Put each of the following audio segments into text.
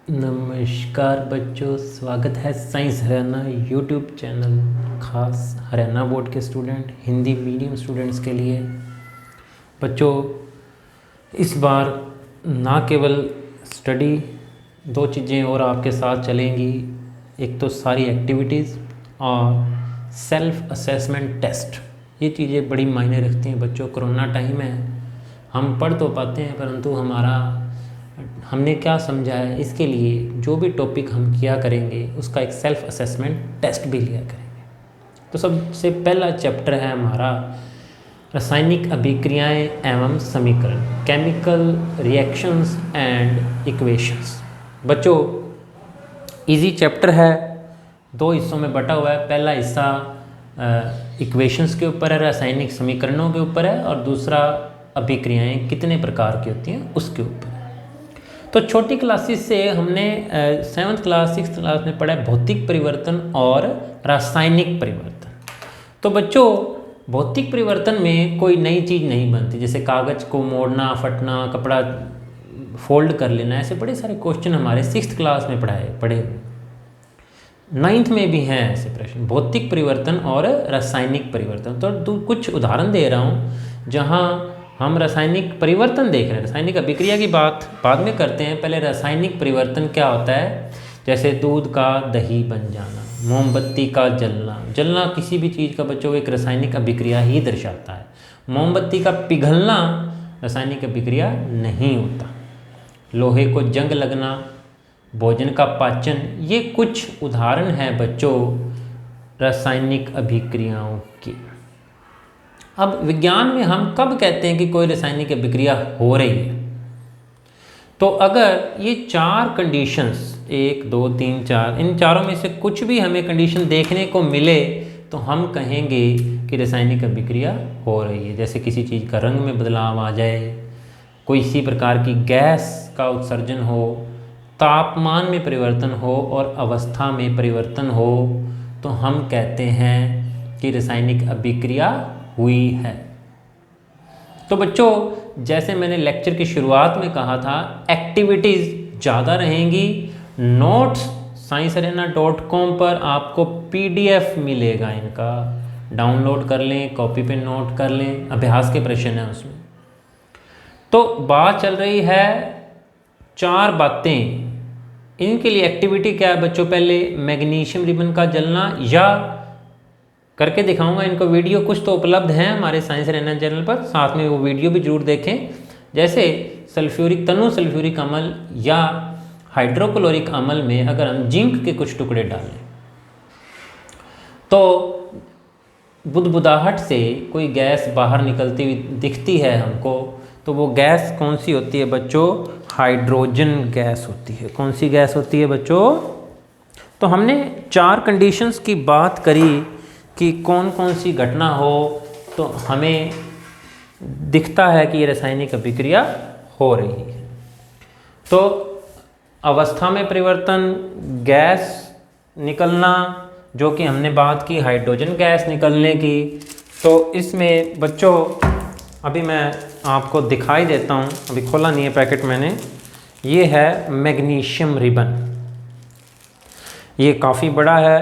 नमस्कार बच्चों, स्वागत है साइंस हरियाणा यूट्यूब चैनल, खास हरियाणा बोर्ड के स्टूडेंट, हिंदी मीडियम स्टूडेंट्स के लिए। बच्चों, इस बार ना केवल स्टडी, दो चीज़ें और आपके साथ चलेंगी। एक तो सारी एक्टिविटीज़ और सेल्फ असेसमेंट टेस्ट। ये चीज़ें बड़ी मायने रखती हैं बच्चों। कोरोना टाइम है, हम पढ़ तो पाते हैं परंतु हमने क्या समझा है, इसके लिए जो भी टॉपिक हम किया करेंगे उसका एक सेल्फ असेसमेंट टेस्ट भी लिया करेंगे। तो सबसे पहला चैप्टर है हमारा रासायनिक अभिक्रियाएं एवं समीकरण, केमिकल रिएक्शंस एंड इक्वेशंस। बच्चों, इजी चैप्टर है, दो हिस्सों में बटा हुआ है। पहला हिस्सा इक्वेशंस के ऊपर है, रासायनिक समीकरणों के ऊपर है, और दूसरा अभिक्रियाएं कितने प्रकार की होती हैं उसके ऊपर है। तो छोटी क्लासेस से हमने 7th क्लास 6th क्लास में पढ़ा है भौतिक परिवर्तन और रासायनिक परिवर्तन। तो बच्चों, भौतिक परिवर्तन में कोई नई चीज़ नहीं बनती, जैसे कागज़ को मोड़ना, फटना, कपड़ा फोल्ड कर लेना, ऐसे बड़े सारे क्वेश्चन हमारे 6th क्लास में पढ़े हुए। 9th में भी हैं ऐसे प्रश्न, भौतिक परिवर्तन और रासायनिक परिवर्तन। तो कुछ उदाहरण दे रहा हूँ जहाँ हम रासायनिक परिवर्तन देख रहे हैं। रासायनिक अभिक्रिया की बात बाद में करते हैं, पहले रासायनिक परिवर्तन क्या होता है। जैसे दूध का दही बन जाना, मोमबत्ती का जलना किसी भी चीज़ का बच्चों एक रासायनिक अभिक्रिया ही दर्शाता है। मोमबत्ती का पिघलना रासायनिक अभिक्रिया नहीं होता। लोहे को जंग लगना, भोजन का पाचन, ये कुछ उदाहरण हैं बच्चों रासायनिक अभिक्रियाओं की। अब विज्ञान में हम कब कहते हैं कि कोई रासायनिक अभिक्रिया हो रही है, तो अगर ये 4 कंडीशंस 1 2 3 4, इन चारों में से कुछ भी हमें कंडीशन देखने को मिले तो हम कहेंगे कि रासायनिक अभिक्रिया हो रही है। जैसे किसी चीज़ का रंग में बदलाव आ जाए, कोई इसी प्रकार की गैस का उत्सर्जन हो, तापमान में परिवर्तन हो और अवस्था में परिवर्तन हो, तो हम कहते हैं कि रासायनिक अभिक्रिया हुई है। तो बच्चों, जैसे मैंने लेक्चर की शुरुआत में कहा था, एक्टिविटीज़ ज़्यादा रहेंगी। नोट्स sciencehariana.com पर आपको PDF मिलेगा, इनका डाउनलोड कर लें, कॉपी पे नोट कर लें, अभ्यास के प्रश्न हैं उसमें। तो बात चल रही है 4 बातें, इनके लिए एक्टिविटी क्या है बच्चों। पहले मैग्नीशियम रिबन का जलना, या करके दिखाऊंगा इनको। वीडियो कुछ तो उपलब्ध हैं हमारे साइंस हरियाणा चैनल पर, साथ में वो वीडियो भी जरूर देखें। जैसे तनु सल्फ्यूरिक अम्ल या हाइड्रोक्लोरिक अम्ल में अगर हम जिंक के कुछ टुकड़े डालें तो बुदबुदाहट से कोई गैस बाहर निकलती हुई दिखती है हमको, तो वो गैस कौन सी होती है बच्चों, हाइड्रोजन गैस होती है। कौन सी गैस होती है बच्चों। तो हमने 4 कंडीशंस की बात करी कि कौन कौन सी घटना हो तो हमें दिखता है कि ये रासायनिक अभिक्रिया हो रही है। तो अवस्था में परिवर्तन, गैस निकलना, जो कि हमने बात की हाइड्रोजन गैस निकलने की। तो इसमें बच्चों अभी मैं आपको दिखाई देता हूँ, अभी खोला नहीं है पैकेट मैंने। ये है मैग्नीशियम रिबन, ये काफ़ी बड़ा है,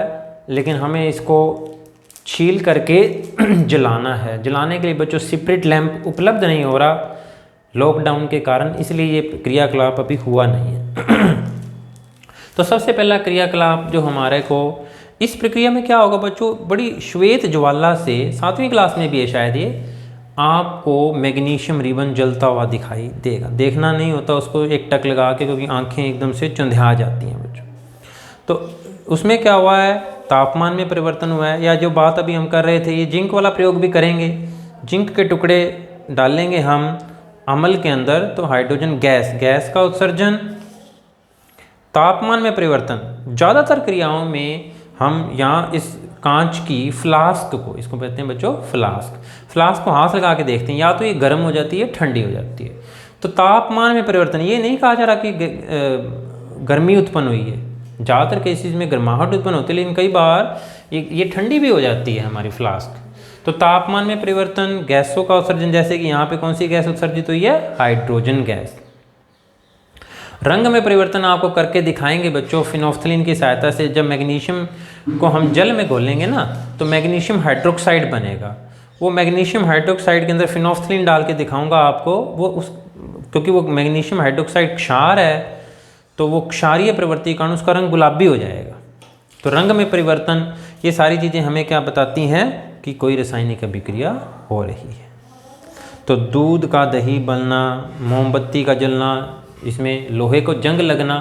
लेकिन हमें इसको छील करके जलाना है। जलाने के लिए बच्चों स्पिरिट लैंप उपलब्ध नहीं हो रहा लॉकडाउन के कारण, इसलिए ये क्रियाकलाप अभी हुआ नहीं है। तो सबसे पहला क्रियाकलाप जो हमारे को, इस प्रक्रिया में क्या होगा बच्चों, बड़ी श्वेत ज्वाला से, 7वीं क्लास में भी है शायद ये, आपको मैग्नीशियम रिबन जलता हुआ दिखाई देगा। देखना नहीं होता उसको एक टक लगा के, क्योंकि आंखें एकदम से चुंधिया जाती हैं बच्चों। तो उसमें क्या हुआ है, तापमान में परिवर्तन हुआ है। या जो बात अभी हम कर रहे थे, ये जिंक वाला प्रयोग भी करेंगे। जिंक के टुकड़े डालेंगे हम अम्ल के अंदर, तो हाइड्रोजन गैस का उत्सर्जन, तापमान में परिवर्तन। ज़्यादातर क्रियाओं में हम यहाँ इस कांच की फ्लास्क को, इसको कहते हैं बच्चों फ्लास्क को हाथ लगा के देखते हैं, या तो ये गर्म हो जाती है, ठंडी हो जाती है। तो तापमान में परिवर्तन, ये नहीं कहा जा रहा कि गर्मी उत्पन्न हुई है, ज़्यादातर केसेस में गर्माहट उत्पन्न होती है, लेकिन कई बार ये ठंडी भी हो जाती है हमारी फ्लास्क। तो तापमान में परिवर्तन, गैसों का उत्सर्जन, जैसे कि यहाँ पे कौन सी गैस उत्सर्जित हुई है, हाइड्रोजन गैस। रंग में परिवर्तन आपको करके दिखाएंगे बच्चों फिनोफ्थलीन की सहायता से। जब मैग्नीशियम को हम जल में घोलेंगे ना तो मैग्नीशियम हाइड्रोक्साइड बनेगा। वो मैग्नीशियम हाइड्रोक्साइड के अंदर फिनोफ्थलीन डाल के दिखाऊंगा आपको। वो उस क्योंकि वो मैग्नीशियम हाइड्रोक्साइड क्षार है तो वो क्षारीय प्रवृत्ति के कारण उसका रंग गुलाबी हो जाएगा। तो रंग में परिवर्तन, ये सारी चीज़ें हमें क्या बताती हैं कि कोई रासायनिक अभिक्रिया हो रही है। तो दूध का दही बनना, मोमबत्ती का जलना, इसमें लोहे को जंग लगना।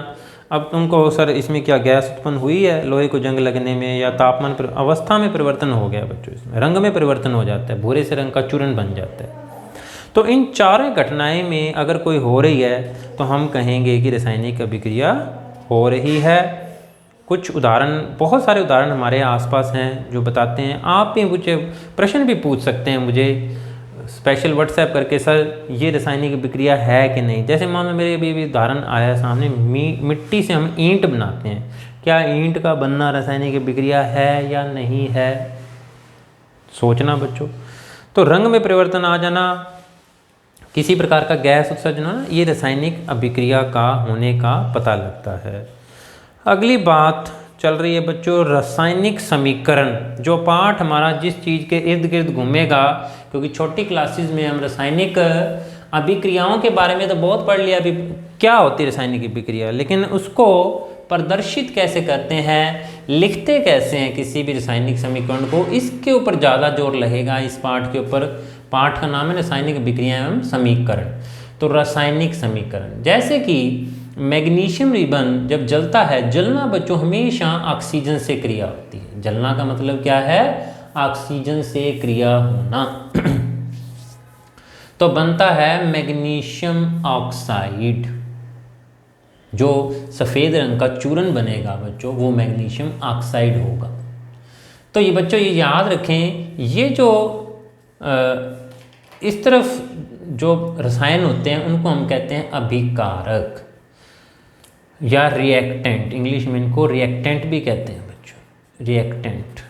अब तुमको सर इसमें क्या गैस उत्पन्न हुई है लोहे को जंग लगने में, या तापमान अवस्था में परिवर्तन हो गया बच्चों, इसमें रंग में परिवर्तन हो जाता है, भूरे से रंग का चूर्ण बन जाता है। तो इन चारों घटनाएं में अगर कोई हो रही है तो हम कहेंगे कि रासायनिक अभिक्रिया हो रही है। कुछ उदाहरण, बहुत सारे उदाहरण हमारे आसपास हैं जो बताते हैं। आप भी मुझे प्रश्न भी पूछ सकते हैं मुझे स्पेशल व्हाट्सएप करके, सर ये रासायनिक अभिक्रिया है कि नहीं। जैसे मान लो मेरे अभी उदाहरण आया सामने, मिट्टी से हम ईंट बनाते हैं, क्या ईंट का बनना रासायनिक अभिक्रिया है या नहीं है, सोचना बच्चों। तो रंग में परिवर्तन आ जाना, किसी प्रकार का गैस उत्सर्जन होना, ये रासायनिक अभिक्रिया का होने का पता लगता है। अगली बात चल रही है बच्चों रासायनिक समीकरण। जो पाठ हमारा जिस चीज़ के इर्द गिर्द घूमेगा, क्योंकि छोटी क्लासेस में हम रासायनिक अभिक्रियाओं के बारे में तो बहुत पढ़ लिया, अभी क्या होती है रासायनिक अभिक्रिया, लेकिन उसको प्रदर्शित कैसे करते हैं, लिखते कैसे हैं किसी भी रासायनिक समीकरण को, इसके ऊपर ज़्यादा जोर लगेगा इस पाठ के ऊपर। पाठ का नाम है रासायनिक अभिक्रिया एवं समीकरण। तो रासायनिक समीकरण, जैसे कि मैग्नीशियम रिबन जब जलता है, जलना बच्चों हमेशा ऑक्सीजन से क्रिया होती है। जलना का मतलब क्या है, ऑक्सीजन से क्रिया होना। तो बनता है मैग्नीशियम ऑक्साइड, जो सफ़ेद रंग का चूर्ण बनेगा बच्चों, वो मैग्नीशियम ऑक्साइड होगा। तो ये बच्चों ये याद रखें, ये जो इस तरफ जो रसायन होते हैं उनको हम कहते हैं अभिकारक या रिएक्टेंट। इंग्लिश में इनको रिएक्टेंट भी कहते हैं बच्चों, रिएक्टेंट।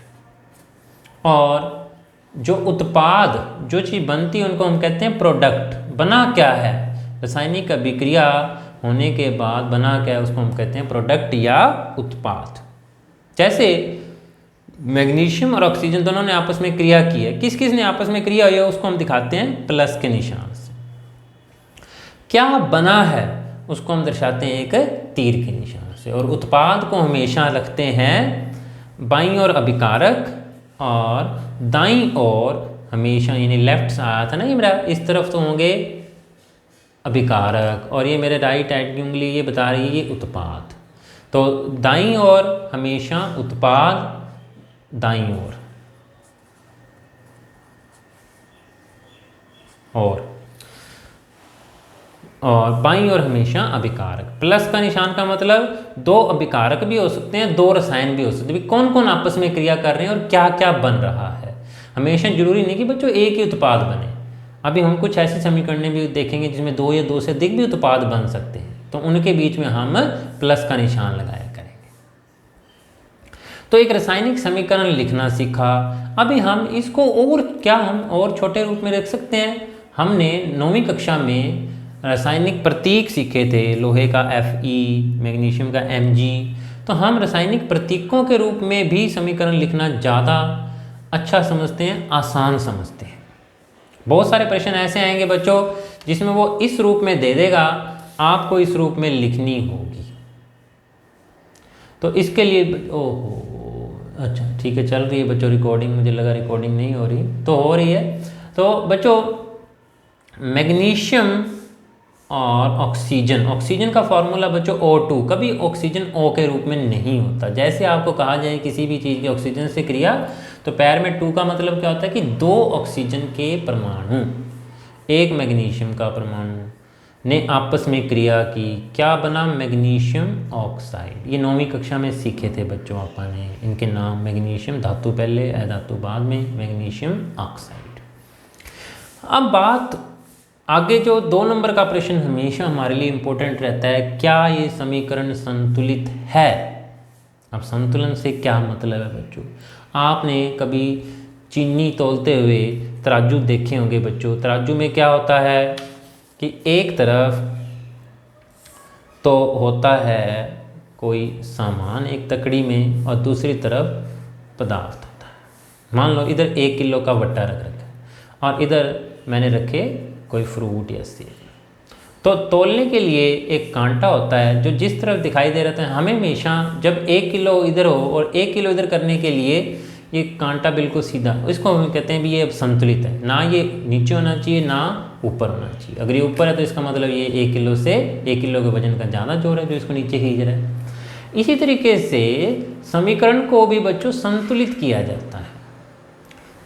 और जो उत्पाद, जो चीज़ बनती है उनको हम कहते हैं प्रोडक्ट। बना क्या है, रासायनिक अभिक्रिया होने के बाद बना क्या है, उसको हम कहते हैं प्रोडक्ट या उत्पाद। जैसे मैग्नीशियम और ऑक्सीजन दोनों ने आपस में क्रिया की है, किस किस ने आपस में क्रिया हुई है उसको हम दिखाते हैं प्लस के निशान से। क्या बना है उसको हम दर्शाते हैं एक तीर के निशान से। और उत्पाद को हमेशा रखते हैं बाईं ओर अभिकारक और दाईं ओर हमेशा, यानी लेफ्ट से आया था ना ये मेरा, इस तरफ तो होंगे अभिकारक, और ये मेरे राइट हैंड की उंगली ये बता रही है ये उत्पाद। तो दाईं ओर हमेशा उत्पाद, दाईं ओर और बाईं ओर हमेशा अभिकारक। प्लस का निशान का मतलब दो अभिकारक भी हो सकते हैं, दो रसायन भी हो सकते हैं। कौन कौन आपस में क्रिया कर रहे हैं और क्या क्या बन रहा है। हमेशा जरूरी नहीं कि बच्चों एक ही उत्पाद बने। अभी हम कुछ ऐसे समीकरण भी देखेंगे जिसमें दो या दो से अधिक भी उत्पाद बन सकते हैं, तो उनके बीच में हम प्लस का निशान लगाया करेंगे। तो एक रासायनिक समीकरण लिखना सीखा। अभी हम इसको और क्या हम और छोटे रूप में रख सकते हैं। हमने 9वीं कक्षा में रासायनिक प्रतीक सीखे थे, लोहे का Fe, मैग्नीशियम का Mg। तो हम रासायनिक प्रतीकों के रूप में भी समीकरण लिखना ज़्यादा अच्छा समझते हैं, आसान समझते हैं। बहुत सारे प्रश्न ऐसे आएंगे बच्चों जिसमें वो इस रूप में दे देगा, आपको इस रूप में लिखनी होगी। तो इसके लिए ओहो अच्छा ठीक है, चल रही है बच्चों रिकॉर्डिंग, मुझे लगा रिकॉर्डिंग नहीं हो रही, तो हो रही है। तो बच्चों मैग्नीशियम और ऑक्सीजन, ऑक्सीजन का फॉर्मूला बच्चों O2, कभी ऑक्सीजन O के रूप में नहीं होता। जैसे आपको कहा जाए किसी भी चीज़ की ऑक्सीजन से क्रिया, तो पैर में 2 का मतलब क्या होता है कि 2 ऑक्सीजन के परमाणु, एक मैग्नीशियम का परमाणु ने आपस में क्रिया की, क्या बना, मैग्नीशियम ऑक्साइड। ये 9वीं कक्षा में सीखे थे बच्चों आपने, इनके नाम, मैग्नीशियम धातु पहले, अधातु बाद में, मैग्नीशियम ऑक्साइड। अब बात आगे, जो 2 नंबर का प्रश्न हमेशा हमारे लिए इम्पोर्टेंट रहता है, क्या ये समीकरण संतुलित है। अब संतुलन से क्या मतलब है बच्चों। आपने कभी चीनी तौलते हुए तराजू देखे होंगे बच्चों। तराजू में क्या होता है कि एक तरफ तो होता है कोई सामान एक तकड़ी में और दूसरी तरफ पदार्थ होता है। मान लो इधर 1 किलो का वट्टा रख रखा है और इधर मैंने रखे कोई फ्रूट या सेब। तो तोलने के लिए एक कांटा होता है जो जिस तरफ दिखाई दे रहा था, हमें हमेशा जब 1 किलो इधर हो और 1 किलो इधर करने के लिए ये कांटा बिल्कुल सीधा, इसको हम कहते हैं भी ये संतुलित है, ना ये नीचे होना चाहिए ना ऊपर होना चाहिए। अगर ये ऊपर है तो इसका मतलब ये 1 किलो से 1 किलो के वजन का ज़्यादा जोर है जो इसको नीचे खींच रहा है। इसी तरीके से समीकरण को भी बच्चों संतुलित किया जाता है।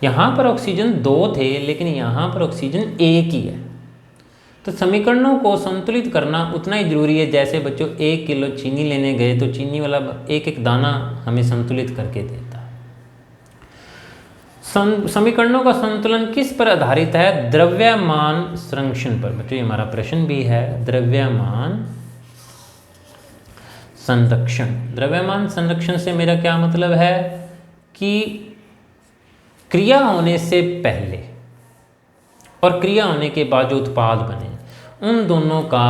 यहाँ पर ऑक्सीजन 2 थे लेकिन यहाँ पर ऑक्सीजन 1 ही है, तो समीकरणों को संतुलित करना उतना ही जरूरी है जैसे बच्चों 1 किलो चीनी लेने गए तो चीनी वाला एक एक दाना हमें संतुलित करके देता है। समीकरणों का संतुलन किस पर आधारित है? द्रव्यमान संरक्षण पर। बच्चों ये हमारा प्रश्न भी है, द्रव्यमान संरक्षण। द्रव्यमान संरक्षण से मेरा क्या मतलब है कि क्रिया होने से पहले और क्रिया होने के बाद जो उत्पाद बने उन दोनों का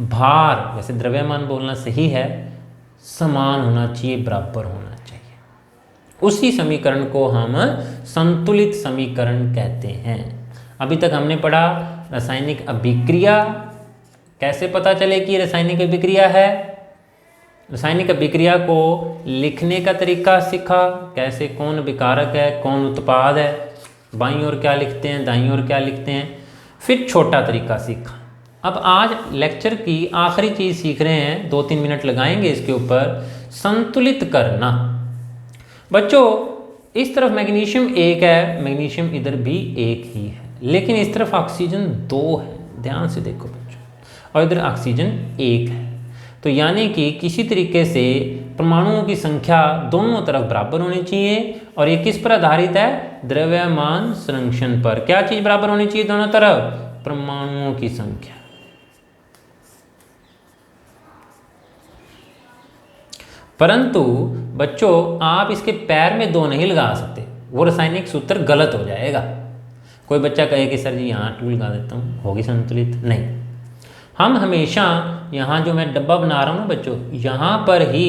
भार, वैसे द्रव्यमान बोलना सही है, समान होना चाहिए, बराबर होना चाहिए। उसी समीकरण को हम संतुलित समीकरण कहते हैं। अभी तक हमने पढ़ा रासायनिक अभिक्रिया, कैसे पता चले कि रासायनिक अभिक्रिया है। रासायनिक अभिक्रिया को लिखने का तरीका सीखा, कैसे कौन विकारक है कौन उत्पाद है, बाईं ओर क्या लिखते हैं दाईं ओर क्या लिखते हैं। फिर छोटा तरीका सीखा। अब आज लेक्चर की आखिरी चीज़ सीख रहे हैं, 2-3 मिनट लगाएंगे इसके ऊपर, संतुलित करना। बच्चों इस तरफ मैग्नीशियम 1 है, मैग्नीशियम इधर भी 1 ही है, लेकिन इस तरफ ऑक्सीजन 2 है, ध्यान से देखो बच्चों, और इधर ऑक्सीजन 1 है। तो यानी कि किसी तरीके से परमाणुओं की संख्या दोनों तरफ बराबर होनी चाहिए, और ये किस पर आधारित है? द्रव्यमान संरक्षण पर। क्या चीज़ बराबर होनी चाहिए दोनों तरफ? परमाणुओं की संख्या। परंतु बच्चों आप इसके पैर में 2 नहीं लगा सकते, वो रासायनिक सूत्र गलत हो जाएगा। कोई बच्चा कहे कि सर जी यहाँ 2 लगा देता हूँ, होगी संतुलित? नहीं, हम हमेशा यहाँ जो मैं डब्बा बना रहा हूँ ना बच्चों, यहाँ पर ही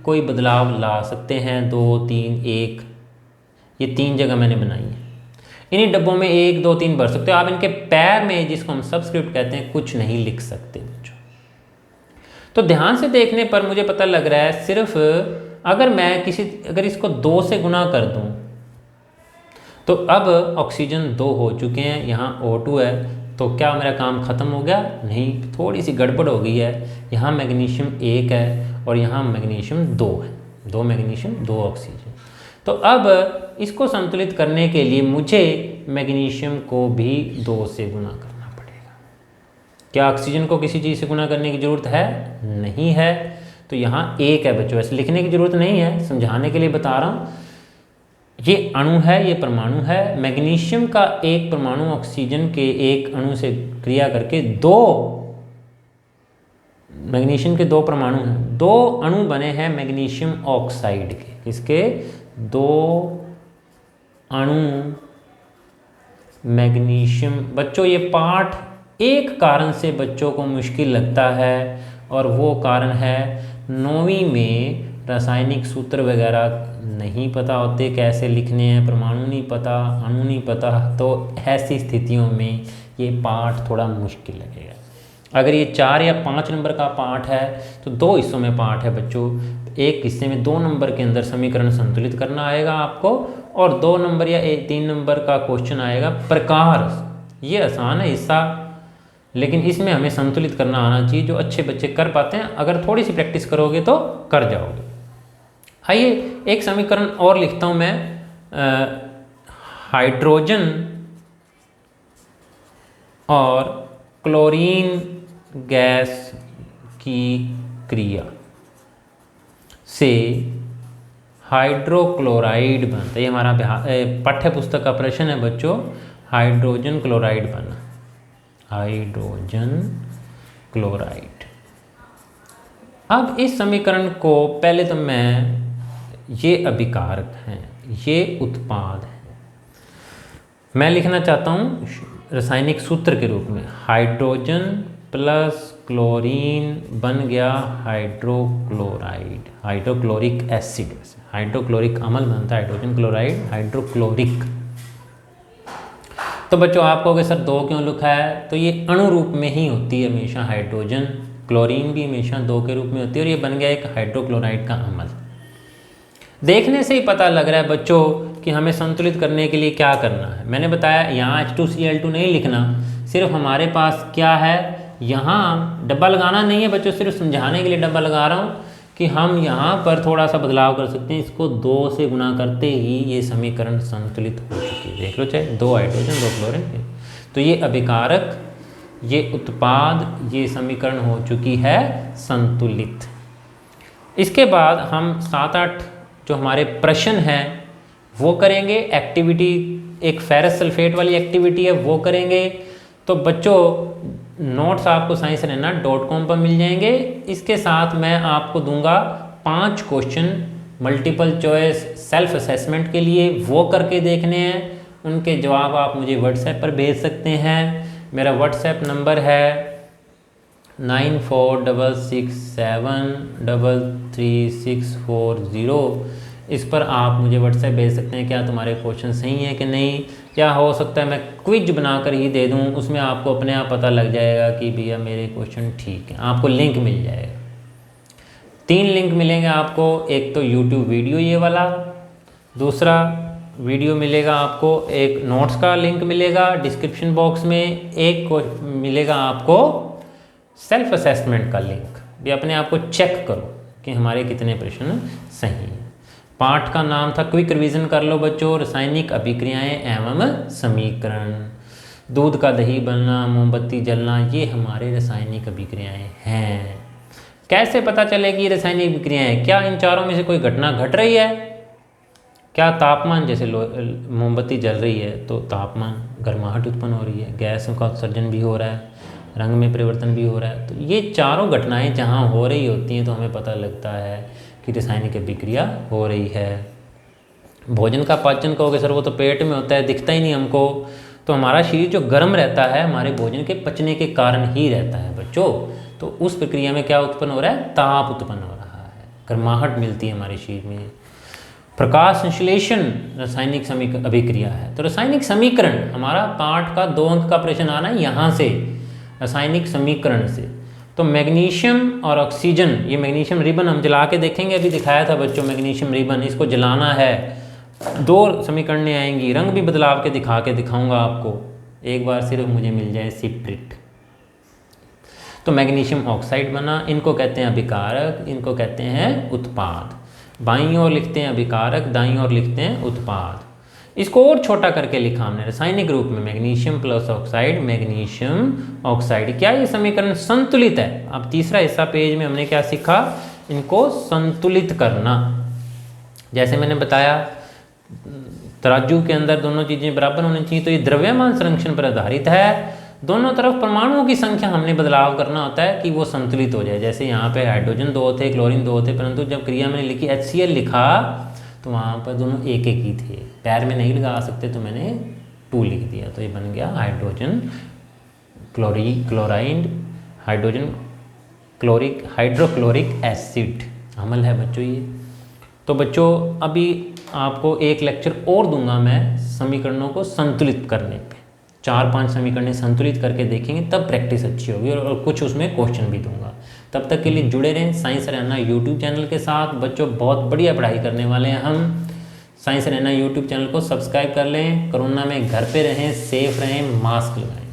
कोई बदलाव ला सकते हैं। 2, 3, 1, ये 3 जगह मैंने बनाई है। इन्हीं डब्बों में 1, 2, 3 भर सकते हो आप। इनके पैर में, जिसको हम सबस्क्रिप्ट कहते हैं, कुछ नहीं लिख सकते बच्चों। तो ध्यान से देखने पर मुझे पता लग रहा है सिर्फ अगर इसको 2 से गुना कर दूं तो अब ऑक्सीजन 2 हो चुके हैं, यहाँ O2 है, तो क्या मेरा काम ख़त्म हो गया? नहीं, थोड़ी सी गड़बड़ हो गई है। यहाँ मैग्नीशियम 1 है और यहाँ मैग्नीशियम 2 है, 2 मैग्नीशियम 2 ऑक्सीजन। तो अब इसको संतुलित करने के लिए मुझे मैग्नीशियम को भी 2 से गुना करना पड़ेगा। क्या ऑक्सीजन को किसी चीज़ से गुना करने की ज़रूरत है? नहीं है। तो यहाँ 1 है बच्चों, ऐसे लिखने की ज़रूरत नहीं है, समझाने के लिए बता रहा हूँ। ये अणु है, ये परमाणु है। मैग्नीशियम का एक परमाणु ऑक्सीजन के एक अणु से क्रिया करके 2 मैग्नीशियम के 2 परमाणु हैं, 2 अणु बने हैं मैग्नीशियम ऑक्साइड के। किसके? 2 अणु मैग्नीशियम। बच्चों ये पाठ एक कारण से बच्चों को मुश्किल लगता है, और वो कारण है 9वीं में रासायनिक सूत्र वगैरह नहीं पता होते, कैसे लिखने हैं, परमाणु नहीं पता, अणु नहीं पता। तो ऐसी स्थितियों में ये पाठ थोड़ा मुश्किल लगेगा। अगर ये 4 या 5 नंबर का पाठ है तो 2 हिस्सों में पाठ है बच्चों। एक हिस्से में 2 नंबर के अंदर समीकरण संतुलित करना आएगा आपको, और 2 नंबर या 3 नंबर का क्वेश्चन आएगा प्रकार। ये आसान है हिस्सा, लेकिन इसमें हमें संतुलित करना आना चाहिए, जो अच्छे बच्चे कर पाते हैं। अगर थोड़ी सी प्रैक्टिस करोगे तो कर जाओगे। आइए एक समीकरण और लिखता हूँ मैं, हाइड्रोजन और क्लोरीन गैस की क्रिया से हाइड्रोक्लोराइड बनता है। ये हमारा पाठ्य पुस्तक का प्रश्न है बच्चों, हाइड्रोजन क्लोराइड बना, हाइड्रोजन क्लोराइड। अब इस समीकरण को पहले तो मैं, ये अभिकारक हैं, ये उत्पाद हैं, मैं लिखना चाहता हूँ रासायनिक सूत्र के रूप में, हाइड्रोजन प्लस क्लोरीन बन गया हाइड्रोक्लोराइड, हाइड्रोक्लोरिक एसिड, हाइड्रोक्लोरिक अम्ल बनता है हाइड्रोजन क्लोराइड, हाइड्रोक्लोरिक। तो बच्चों आप कहोगे सर 2 क्यों लिखा है, तो ये अणु रूप में ही होती है हमेशा हाइड्रोजन, क्लोरीन भी हमेशा 2 के रूप में होती है, और ये बन गया एक हाइड्रोक्लोराइड का अम्ल। देखने से ही पता लग रहा है बच्चों कि हमें संतुलित करने के लिए क्या करना है। मैंने बताया यहाँ H2Cl2 नहीं लिखना, सिर्फ हमारे पास क्या है, यहाँ डब्बा लगाना नहीं है बच्चों, सिर्फ समझाने के लिए डब्बा लगा रहा हूँ कि हम यहाँ पर थोड़ा सा बदलाव कर सकते हैं। इसको 2 से गुना करते ही ये समीकरण संतुलित हो चुकी है। देख लो, चाहे 2 हाइड्रोजन 2 क्लोरीन, तो ये अभिकारक, ये उत्पाद, ये समीकरण हो चुकी है संतुलित। इसके बाद हम 7-8 जो हमारे प्रश्न हैं वो करेंगे। एक्टिविटी एक फेरस सल्फेट वाली एक्टिविटी है, वो करेंगे। तो बच्चों नोट्स आपको sciencearena.com पर मिल जाएंगे। इसके साथ मैं आपको दूंगा 5 question multiple choice self assessment के लिए, वो करके देखने हैं। उनके जवाब आप मुझे व्हाट्सएप पर भेज सकते हैं। मेरा व्हाट्सएप नंबर है 9466733640। इस पर आप मुझे व्हाट्सएप भेज सकते हैं क्या तुम्हारे क्वेश्चन सही है कि नहीं, या हो सकता है मैं क्विज बनाकर ही दे दूं, उसमें आपको अपने आप पता लग जाएगा कि भैया मेरे क्वेश्चन ठीक हैं। आपको लिंक मिल जाएगा, 3 लिंक मिलेंगे आपको। एक तो यूट्यूब वीडियो ये वाला, दूसरा वीडियो मिलेगा आपको, एक नोट्स का लिंक मिलेगा डिस्क्रिप्शन बॉक्स में, एक मिलेगा आपको सेल्फ असेसमेंट का लिंक। भी अपने आप को चेक करो कि हमारे कितने प्रश्न सही हैं। पाठ का नाम था, क्विक रिवीजन कर लो बच्चों, रासायनिक अभिक्रियाएं एवं समीकरण। दूध का दही बनना, मोमबत्ती जलना, ये हमारे रासायनिक अभिक्रियाएं हैं। कैसे पता चलेगी ये रासायनिक अभिक्रियाएं? क्या इन चारों में से कोई घटना घट रही है? क्या तापमान, जैसे मोमबत्ती जल रही है तो तापमान, गर्माहट उत्पन्न हो रही है, गैसों का उत्सर्जन भी हो रहा है, रंग में परिवर्तन भी हो रहा है। तो ये चारों घटनाएं जहाँ हो रही होती हैं तो हमें पता लगता है कि रासायनिक अभिक्रिया हो रही है। भोजन का पाचन कहोगे सर वो तो पेट में होता है, दिखता ही नहीं हमको। तो हमारा शरीर जो गर्म रहता है हमारे भोजन के पचने के कारण ही रहता है बच्चों। तो उस प्रक्रिया में क्या उत्पन्न हो रहा है? ताप उत्पन्न हो रहा है, गर्माहट मिलती है हमारे शरीर में। प्रकाश संश्लेषण रासायनिक अभिक्रिया है। तो रासायनिक समीकरण, हमारा पाठ का 2 अंक का प्रश्न आना है यहाँ से, रासायनिक समीकरण से। तो मैग्नीशियम और ऑक्सीजन, ये मैग्नीशियम रिबन हम जला के देखेंगे, अभी दिखाया था बच्चों मैग्नीशियम रिबन, इसको जलाना है। 2 समीकरणें आएंगी, रंग भी बदलाव के दिखाऊंगा आपको। एक बार सिर्फ मुझे मिल जाए सिप्रिट। तो मैग्नीशियम ऑक्साइड बना, इनको कहते हैं अभिकारक, इनको कहते हैं उत्पाद। बाईं ओर लिखते हैं अभिकारक, दाईं ओर लिखते हैं उत्पाद। इसको और छोटा करके लिखा हमने रासायनिक रूप में, magnesium plus oxide, magnesium oxide. क्या ये समीकरण संतुलित है? अब तीसरा हिस्सा पेज में हमने क्या सीखा? इनको संतुलित करना। जैसे मैंने बताया तराजू के अंदर दोनों चीज़ें बराबर होनी चाहिए, तो ये द्रव्यमान संरक्षण पर आधारित है। दोनों तरफ परमाणुओं की संख्या हमने बदलाव करना होता है कि वो संतुलित हो जाए। जैसे यहाँ पे हाइड्रोजन 2 थे, क्लोरीन 2 थे, परंतु जब क्रिया मैंने लिखी HCl लिखा तो वहाँ पर दोनों एक ही थे, पैर में नहीं लगा सकते, तो मैंने 2 लिख दिया। तो ये बन गया hydrogen chloride, hydrogen hydrochloric acid अम्ल है बच्चों ये। तो बच्चों अभी आपको एक लेक्चर और दूंगा मैं समीकरणों को संतुलित करने पे। 4-5 समीकरण संतुलित करके देखेंगे, तब प्रैक्टिस अच्छी होगी, और कुछ उसमें क्वेश्चन भी दूंगा। तब तक के लिए जुड़े रहें साइंस अरेना यूट्यूब चैनल के साथ। बच्चों बहुत बढ़िया पढ़ाई करने वाले हैं हम। साइंस अरेना यूट्यूब चैनल को सब्सक्राइब कर लें। कोरोना में घर पे रहें, सेफ रहें, मास्क लगाएं।